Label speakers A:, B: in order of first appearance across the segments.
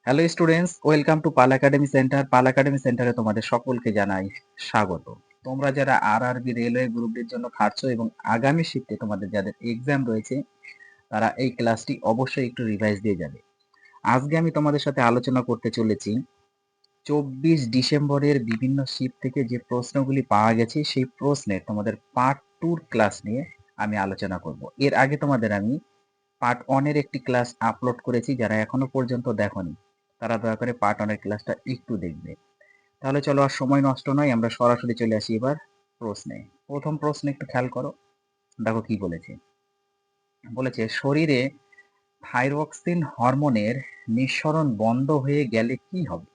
A: Hello students, welcome to Pal academy centre. Pal academy সেন্টারে তোমাদের সকলকে জানাই স্বাগত। তোমরা যারা আরআরবি রেলওয়ে গ্রুপের জন্য খাটছো এবং আগামী শিফটে তোমাদের যাদের এক্সাম রয়েছে তারা এই ক্লাসটি অবশ্যই একটু রিভাইজ দিয়ে যাবে। আজকে আমি তোমাদের সাথে আলোচনা করতে চলেছি 24 ডিসেম্বরের বিভিন্ন শিফট থেকে যে প্রশ্নগুলি পাওয়া গেছে সেই প্রশ্নের তোমাদের পার্ট 2 ক্লাস নিয়ে আমি আলোচনা করব। এর আগে তোমাদের আমি পার্ট 1 এর একটি ক্লাস আপলোড করেছি, যারা এখনো পর্যন্ত দেখোনি তারা দয়া করে পার্ট 1 এর ক্লাসটা একটু দেখবে। তাহলে চলো আর সময় নষ্ট নয়, আমরা সরাসরি চলে আসি এবার প্রশ্নে। প্রথম প্রশ্ন একটু খেয়াল করো, দেখো কি বলেছে। বলেছে শরীরে থাইরক্সিন হরমোনের নিঃসরণ বন্ধ হয়ে গেলে কি হবে?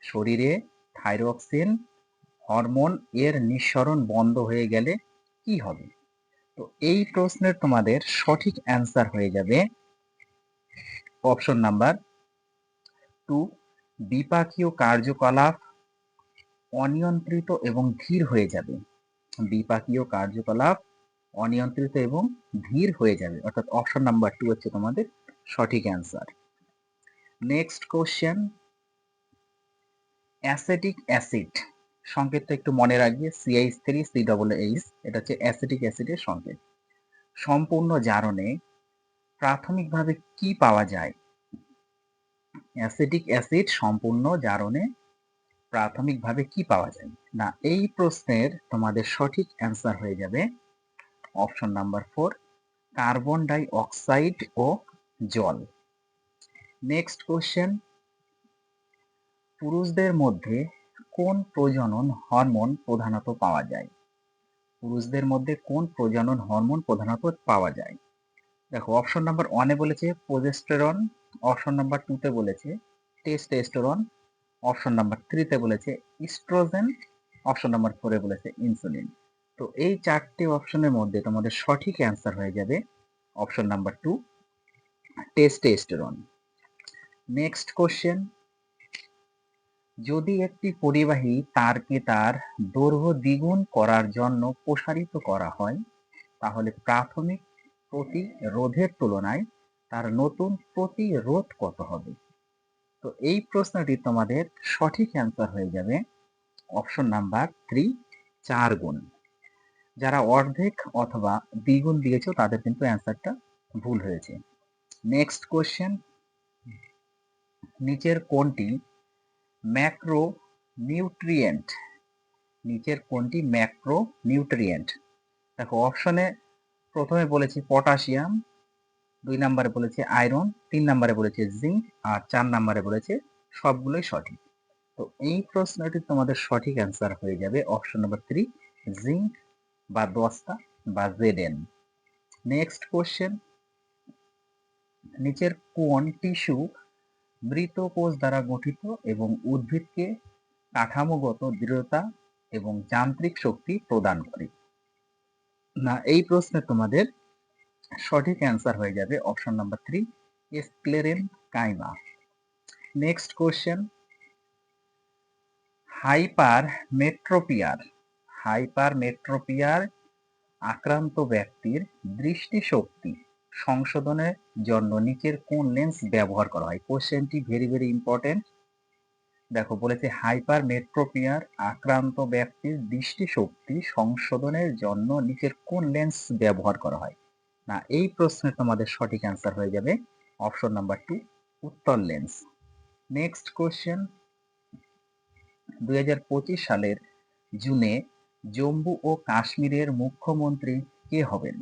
A: শরীরে থাইরক্সিন হরমোন এর নিঃসরণ বন্ধ হয়ে গেলে কি হবে? তো এই প্রশ্নের তোমাদের সঠিক অ্যান্সার হয়ে যাবে অপশন নাম্বার 2, বিপাকীয় কার্যকলাপ অনিয়ন্ত্রিত এবং ধীর হয়ে যাবে। বিপাকীয় কার্যকলাপ অনিয়ন্ত্রিত এবং ধীর হয়ে যাবে, অর্থাৎ অপশন নাম্বার 2 হচ্ছে তোমাদের সঠিক answer. Next question, acetic acid সংকেতটা একটু মনে রাখবে, CH3COOH, এটা হচ্ছে অ্যাসিটিক অ্যাসিডের সংকেত। সম্পূর্ণ জারণে প্রাথমিকভাবে কি পাওয়া যায়? অ্যাসিটিক অ্যাসিড সম্পূর্ণ জারণে প্রাথমিকভাবে কি পাওয়া যায়? না, এই প্রশ্নের তোমাদের সঠিক অ্যান্সার হয়ে যাবে option number 4, carbon die oxide ও জল। নেক্সট কোশ্চেন, পুরুষদের মধ্যে কোন প্রজনন হরমোন প্রধানত পাওয়া যায়? পুরুষদের মধ্যে কোন প্রজনন হরমোন প্রধানত পাওয়া যায়? দেখো, অপশন নাম্বার 1 এ বলেছে প্রোজেস্টেরন, অপশন নাম্বার 2 তে বলেছে টেস্টোস্টেরন, অপশন নাম্বার 3 তে বলেছে ইস্ট্রোজেন, অপশন নাম্বার 4 এ বলেছে ইনসুলিন। তো এই চারটি অপশনের মধ্যে তোমাদের সঠিক অ্যান্সার হয়ে যাবে option number 2, testosterone. Next question, যদি একটি পরিবাহী তারকে তার দৈর্ঘ্য দ্বিগুণ করার জন্য প্রসারিত করা হয় তাহলে প্রাথমিক প্রতিরোধের তুলনায় তার নতুন প্রতিরোধ কত হবে? তো এই প্রশ্নটি তোমাদের সঠিক অ্যান্সার হয়ে যাবে অপশন নাম্বার 3, 4 গুণ। যারা অর্ধেক অথবা দ্বিগুণ দিয়েছো তাদের কিন্তু অ্যান্সারটা ভুল হয়েছে। নেক্সট কোশ্চেন, নিচের কোনটি ম্যাক্রো নিউট্রিয়েন্ট? নিচের কোনটি ম্যাক্রো নিউট্রিয়েন্ট? দেখো, অপশনে প্রথমে বলেছি পটাশিয়াম, 2 নম্বরে বলেছে আয়রন, 3 নম্বরে বলেছে জিঙ্ক, আর 4 নম্বরে বলেছে সবগুলোই সঠিক। তো এই প্রশ্নটি তোমাদের সঠিক অ্যান্সার হয়ে যাবে অপশন নাম্বার 3, জিঙ্ক বা দস্তা বা জেডএন। নেক্সট কোশ্চেন, নিচের কোন টিস্যু মৃত কোষ দ্বারা গঠিত এবং উদ্ভিদকে কাঠামোগত দৃঢ়তা এবং যান্ত্রিক শক্তি প্রদান করে? না, এই প্রশ্নে তোমাদের সঠিক অ্যান্সার হয়ে যাবে option number 3, sclerenchyma. Next question, হাইপার মেট্রোপিয়ার আক্রান্ত ব্যক্তির দৃষ্টিশক্তি সংশোধনের জন্য নিচের কোন লেন্স ব্যবহার করা হয়? কোশ্চেনটি ভেরি ভেরি ইম্পর্টেন্ট। দেখো, বলেছে হাইপার মেট্রোপিয়ার আক্রান্ত ব্যক্তির দৃষ্টিশক্তি সংশোধনের জন্য নিচের কোন লেন্স ব্যবহার করা হয়? না, এই প্রশ্নের তোমাদের সঠিক অ্যান্সার হয়ে যাবে অপশন নাম্বার 2, উত্তর লেন্স। নেক্সট কোশ্চেন, 2025 সালের জুনে জম্মু ও কাশ্মীরের মুখ্যমন্ত্রী কে হবেন?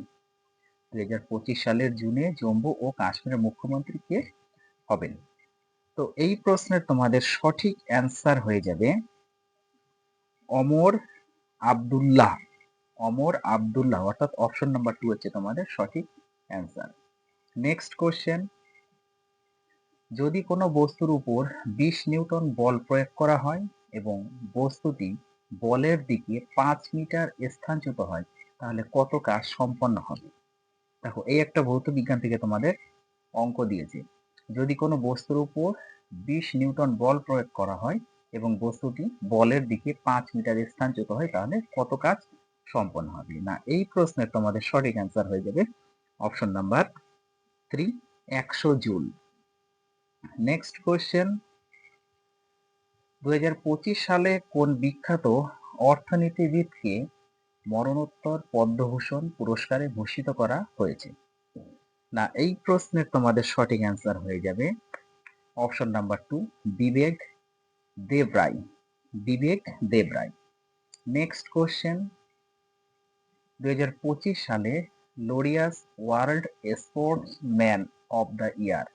A: 2025 সালের জুনে জম্মু ও কাশ্মীরের মুখ্যমন্ত্রী কে হবেন? তো এই প্রশ্নের তোমাদের সঠিক অ্যান্সার হয়ে যাবে অমর আব্দুল্লাহ। অমর আব্দুল্লাহ, অর্থাৎ অপশন নাম্বার 2 হচ্ছে তোমাদের সঠিক অ্যান্সার। নেক্সট কোশ্চেন, যদি কোনো বস্তুর উপর 20 নিউটন বল প্রয়োগ করা হয় এবং বস্তুটি বলের দিকে 5 মিটার স্থানচ্যুত হয় তাহলে কত কাজ সম্পন্ন হবে? দেখো, এই একটা ভৌত বিজ্ঞান থেকে তোমাদের অঙ্ক দিয়েছে। যদি কোনো বস্তুর উপর 20 নিউটন বল প্রয়োগ করা হয় এবং বস্তুটি বলের দিকে 5 মিটার স্থানচ্যুত হয় তাহলে কত কাজ সম্পন্ন হবে? না, এই প্রশ্নের তোমাদের সঠিক অ্যান্সার হয়ে যাবে option number 3, 100 joule. Next question, 2025 সালে কোন বিখ্যাত অর্থনীতিবিদকে মরণোত্তর পদ্মভূষণ পুরস্কারে ভূষিত করা হয়েছে? না, এই প্রশ্নের তোমাদের সঠিক অ্যান্সার হয়ে যাবে option number 2, Bibek Debroy. Bibek Debroy. Next question, 2025 সালে Laureus world sportsman of the year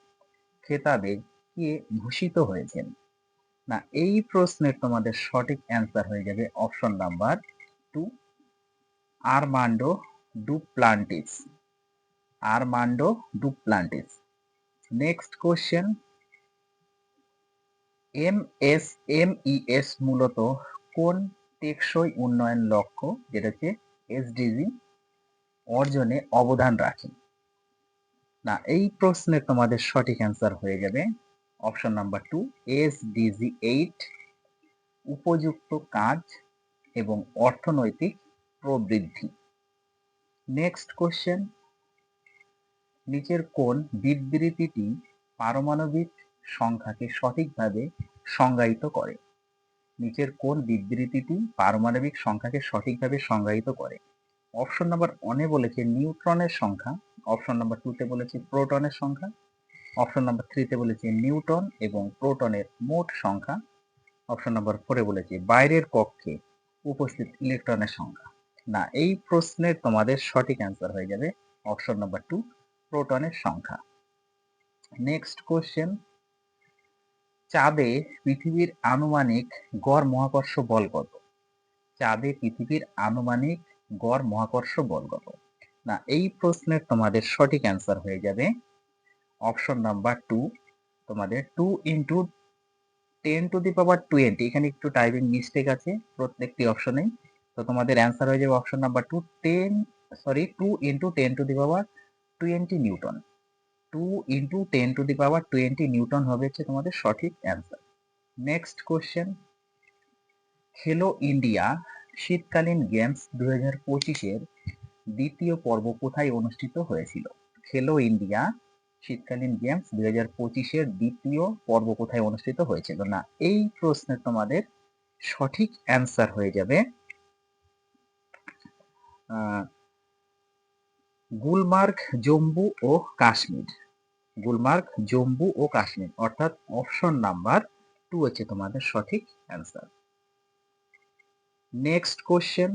A: খেতাবে কে ভূষিত হয়েছেন? না, এই প্রশ্নের তোমাদের সঠিক অ্যান্সার হয়ে যাবে option number 2, Armando Duplantis. Armando Duplantis. Next question, MSMEs মূলত কোন টেকসই উন্নয়ন লক্ষ্য, যেটা হচ্ছে এসডিজি, অর্জনে অবদান রাখে? না, এই প্রশ্নের তোমাদের সঠিক অ্যান্সার হয়ে যাবে অপশন নাম্বার 2, এসডিজি 8, উপযুক্ত কাজ এবং অর্থনৈতিক প্রবৃদ্ধি। নেক্সট কোশ্চেন, নিচের কোন বিবৃতিটি পারমাণবিক সংখ্যাকে সঠিকভাবে সংজ্ঞায়িত করে? নিচের কোন বিবৃতিটি পারমাণবিক সংখ্যাকে সঠিকভাবে সংজ্ঞায়িত করে? অপশন নাম্বার 1 এ বলেছে নিউট্রনের সংখ্যা, অপশন নাম্বার 2 তে বলেছে প্রোটনের সংখ্যা, অপশন নাম্বার 3 তে বলেছে নিউটন এবং প্রোটনের মোট সংখ্যা, অপশন নাম্বার 4 এ বলেছে বাইরের কক্ষে উপস্থিত ইলেকট্রনের সংখ্যা। না, এই প্রশ্নের তোমাদের সঠিক অ্যান্সার হয়ে যাবে অপশন নাম্বার 2, প্রোটনের সংখ্যা। নেক্সট কোশ্চেন, চাঁদে পৃথিবীর আনুমানিক গড় মহাকর্ষ বল কত? চাঁদে পৃথিবীর আনুমানিক গড় মহাকর্ষ বল কত? না, এই প্রশ্নের তোমাদের সঠিক অ্যান্সার হয়ে যাবে অপশন নাম্বার 2, তোমাদের 2 ইন্টু 10⁻20। এখানে একটু টাইপিং মিস্টেক আছে প্রত্যেকটি অপশনেই, তো তোমাদের অ্যান্সার হয়ে যাবে option number 2, 2 into 10⁻20 Newton. 2 into 10⁻20 Newton হবে হচ্ছে তোমাদের সঠিক অ্যান্সার। নেক্সট কোশ্চেন, খেলো ইন্ডিয়া শীতকালীন গেমস 2025-এর দ্বিতীয় পর্ব কোথায় অনুষ্ঠিত হয়েছিল? খেলো ইন্ডিয়া শীতকালীন গেমস 2025-এর দ্বিতীয় পর্ব কোথায় অনুষ্ঠিত হয়েছিল? না, এই প্রশ্নের তোমাদের সঠিক অ্যান্সার হয়ে যাবে গুলমার্গ, জম্মু ও কাশ্মীর। গুলমার্গ, জম্মু ও কাশ্মীর, অর্থাৎ অপশন নাম্বার 2 হচ্ছে তোমাদের সঠিক অ্যান্সার। নেক্সট কোশ্চেন,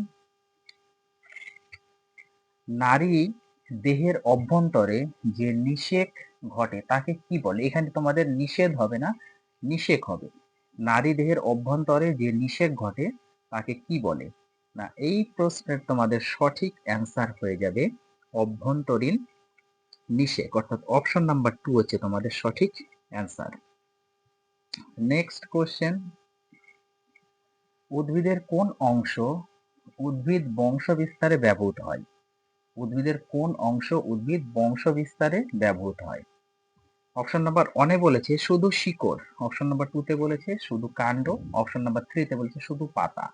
A: নারী দেহের অভ্যন্তরে যে নিষেক ঘটে তাকে কি বলে? এখানে তোমাদের নিষেধ হবে না, নিষেক হবে। নারী দেহের অভ্যন্তরে যে নিষেক ঘটে তাকে কি বলে? না, এই প্রশ্নের তোমাদের সঠিক অ্যান্সার হয়ে যাবে অভ্যন্তরীণ নিষেক, অর্থাৎ অপশন নাম্বার 2 হচ্ছে তোমাদের সঠিক অ্যান্সার। নেক্সট কোশ্চেন, উদ্ভিদের কোন অংশ উদ্ভিদ বংশ বিস্তারে ব্যবহৃত হয়? উদ্ভিদের কোন অংশ উদ্ভিদ বংশ বিস্তারে ব্যবহৃত হয়? অপশন নাম্বার 1 এ বলেছে শুধু শিকড়, অপশন নাম্বার 2 তে বলেছে শুধু কাণ্ড, অপশন নাম্বার 3 তে বলেছে শুধু পাতা।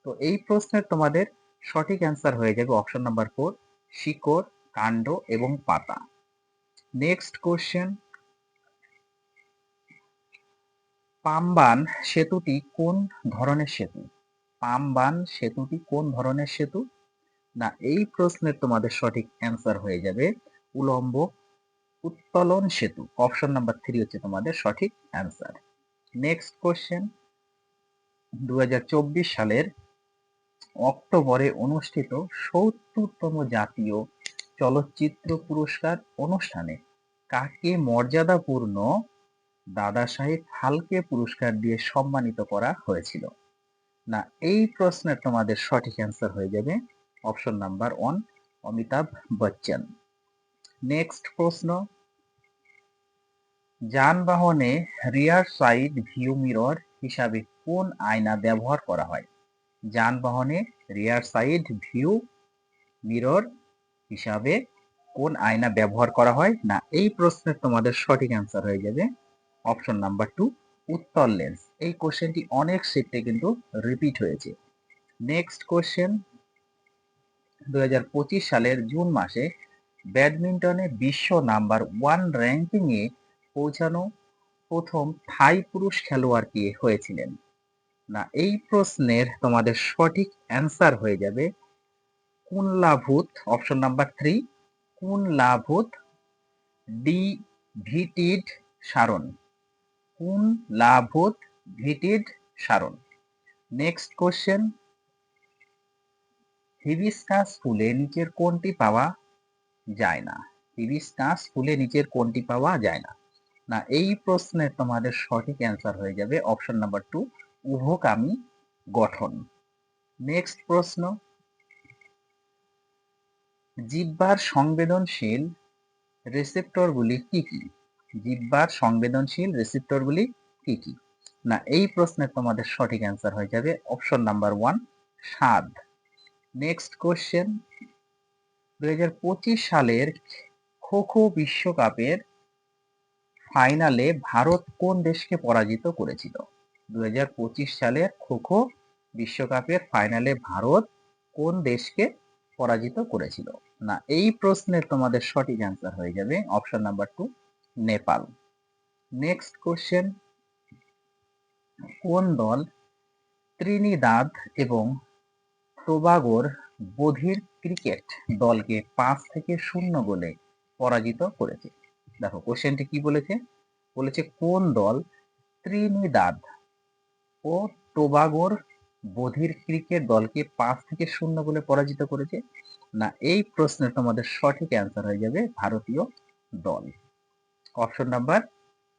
A: তো এই প্রশ্নের তোমাদের সঠিক অ্যান্সার হয়ে যাবে অপশন নাম্বার 4, শিকড়, কাণ্ড এবং পাতা। নেক্সট কোশ্চেন, পাম্বান সেতুটি কোন ধরনের সেতু? পাম্বান সেতুটি কোন ধরনের সেতু? না, এই প্রশ্নের তোমাদের সঠিক অ্যান্সার হয়ে যাবে উলম্ব উত্তোলন সেতু, অপশন নাম্বার 3 হচ্ছে তোমাদের সঠিক অ্যান্সার। নেক্সট কোশ্চেন, 2024 সালের অক্টোবরে অনুষ্ঠিত 70তম জাতীয় চলচ্চিত্র পুরস্কার অনুষ্ঠানে কাকে মর্যাদাপূর্ণ দাদা সাহেব ফালকে পুরস্কার দিয়ে সম্মানিত করা হয়েছিল? না, এই প্রশ্নের তোমাদের সঠিক অ্যান্সার হয়ে যাবে option number 1, Amitabh Bachchan. Next প্রশ্ন, যানবাহনে রিয়ার সাইড ভিউ মিরর হিসাবে কোন আয়না ব্যবহার করা হয়? যানবাহনে রিয়ার সাইড ভিউ মিরর হিসাবে কোন আয়না ব্যবহার করা হয়? না, এই প্রশ্নের তোমাদের সঠিক অ্যান্সার হয়ে যাবে অপশন নাম্বার 2, উত্তল লেন্স। এই কোশ্চেনটি অনেক শিফটে কিন্তু রিপিট হয়েছে। নেক্সট কোশ্চেন, 2025 সালের জুন মাসে ব্যাডমিন্টনে বিশ্ব নাম্বার 1 র্যাঙ্কিংয়ে পৌঁছানো প্রথম থাই পুরুষ খেলোয়াড় কে হয়েছিলেন? না এই প্রশ্নের তোমাদের সঠিক অ্যান্সার হয়ে যাবে কুনলাভূত, option number 3 কুনলাভূত D ভিটিড সারন। কুনলাভূত ভিটিড সারন। Next question, hibiscus ফুলে নিচের কোনটি পাওয়া যায় না? হিবিস্কাস ফুলে নিচের কোনটি পাওয়া যায় না? না এই প্রশ্নের তোমাদের সঠিক অ্যান্সার হয়ে যাবে অপশন নাম্বার 2 উভকামী গঠন। নেক্সট প্রশ্ন, জিহ্বার সংবেদনশীল রিসেপ্টরগুলি কি কি? জিহ্বার সংবেদনশীল রিসেপ্টরগুলি কি কি? না এই প্রশ্নের তোমাদের সঠিক অ্যান্সার হয়ে যাবে অপশন নাম্বার 1 স্বাদ। নেক্সট কোশ্চেন, 2025 সালের খো খো বিশ্বকাপের ফাইনালে ভারত কোন দেশকে পরাজিত করেছিল? 2025 সালের খো খো বিশ্বকাপের ফাইনালে ভারত কোন দেশকে পরাজিত করেছিল? না এই প্রশ্নের তোমাদের সঠিক অ্যান্সার হয়ে যাবে option number 2 Nepal. Next question, কোন দল ত্রিনিদাদ এবং টোবাগোর বধির ক্রিকেট দলকে 5-0 গোলে পরাজিত করেছে? দেখো কোশ্চেনটি কি বলেছে, বলেছে কোন দল ত্রিনিদাদ ও টোবাগোর বধির ক্রিকেট দলকে 5-0 গোলে পরাজিত করেছে? না এই প্রশ্নের তোমাদের সঠিক অ্যান্সার হয়ে যাবে ভারতীয় দল। অপশন নাম্বার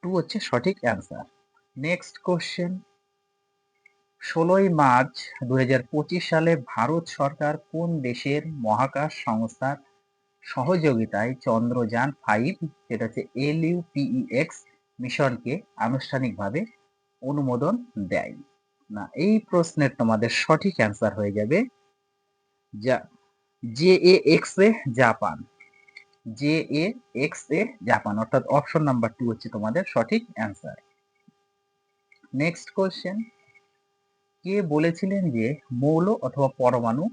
A: 2 হচ্ছে সঠিক অ্যান্সার। নেক্সট কোশ্চেন, 16 মার্চ 2025 সালে ভারত সরকার কোন দেশের মহাকাশ সংস্থার সহযোগিতায় চন্দ্রযান 5 যেটা হচ্ছে LUPEX মিশনকে আনুষ্ঠানিকভাবে অনুমোদন দেয়? না এই প্রশ্নের তোমাদের সঠিক অ্যান্সার হয়ে যাবে JAXA জাপান। JAXA জাপান, অর্থাৎ অপশন নাম্বার 2 হচ্ছে তোমাদের সঠিক অ্যান্সার। নেক্সট কোশ্চেন, কে বলেছিলেন যে মৌল অথবা পরমাণু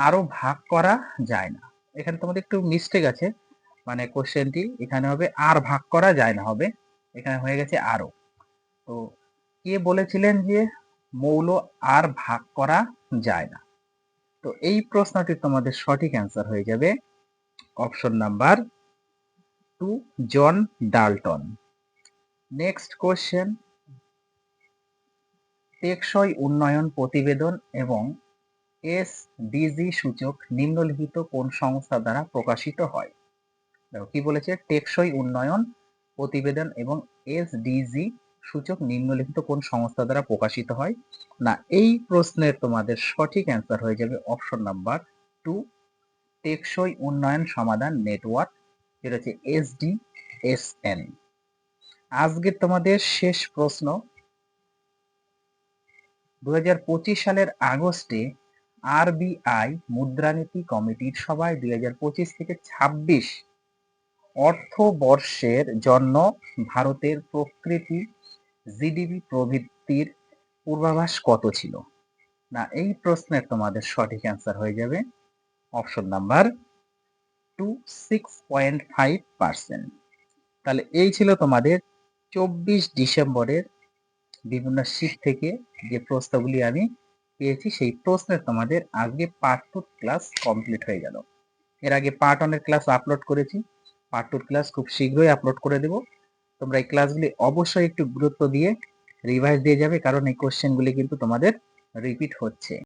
A: আরো ভাগ করা যায় না? এখানে তোমাদের একটু মিস্টেক আছে, মানে কোশ্চেনটি এখানে হবে আর ভাগ করা যায় না, হবে এখানে হয়ে গেছে আরো। তো কে বলেছিলেন যে মৌল আর ভাগ করা যায় না? তো এই প্রশ্নটি তোমাদের সঠিক অ্যান্সার হয়ে যাবে option number 2 John Dalton. Next question, টেকসই উন্নয়ন প্রতিবেদন এবং SDG সূচক নিম্নলিখিত কোন সংস্থা দ্বারা প্রকাশিত হয়? দেখো কি বলেছে, টেকসই উন্নয়ন প্রতিবেদন এবং SDG সূচক নিম্নলিখিত কোন সংস্থা দ্বারা প্রকাশিত হয়? না এই প্রশ্নের তোমাদের সঠিক অ্যান্সার হয়ে যাবে অপশন নাম্বার 2 টেকসই উন্নয়ন সমাধান নেটওয়ার্ক, যেটা হচ্ছে SDSN। আজকে তোমাদের শেষ প্রশ্ন, 2025 সালের আগস্টে RBI মুদ্রানীতি কমিটির সভায় 2025 থেকে 26 অর্থবর্ষের জন্য ভারতের প্রকৃতি জিডিপি প্রবৃদ্ধির পূর্বাভাস কত ছিল? না এই প্রশ্নের তোমাদের সঠিক অ্যান্সার হয়ে যাবে অপশন নাম্বার 2 6.5%। তাহলে এই ছিল তোমাদের 24 ডিসেম্বরের বিভিন্ন শীট থেকে যে প্রশ্নগুলি আমি পেয়েছি, সেই প্রশ্নের তোমাদের আজকে পার্ট 2 ক্লাস কমপ্লিট হয়ে গেল। এর আগে পার্ট 1 এর ক্লাস আপলোড করেছি, পার্ট 2 ক্লাস খুব শীঘ্রই আপলোড করে দেব। তোমরা এই ক্লাসগুলি অবশ্যই একটু গুরুত্ব দিয়ে রিভাইজ দিয়ে যাবে, কারণ এই কোশ্চেনগুলি কিন্তু তোমাদের রিপিট হচ্ছে।